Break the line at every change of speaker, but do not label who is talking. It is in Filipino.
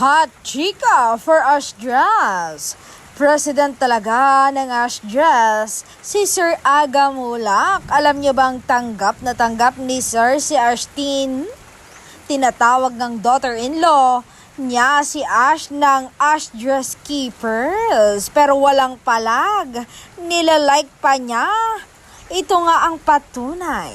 Hot chika for Ashdras. President talaga ng Ashdras, si Sir Aga Mulak. Alam niyo bang tanggap na tanggap ni Sir si Ashtin? Tinatawag ng daughter-in-law niya si Ash ng Ashdras Keepers. Pero walang palag, nilalike pa niya. Ito nga ang patunay.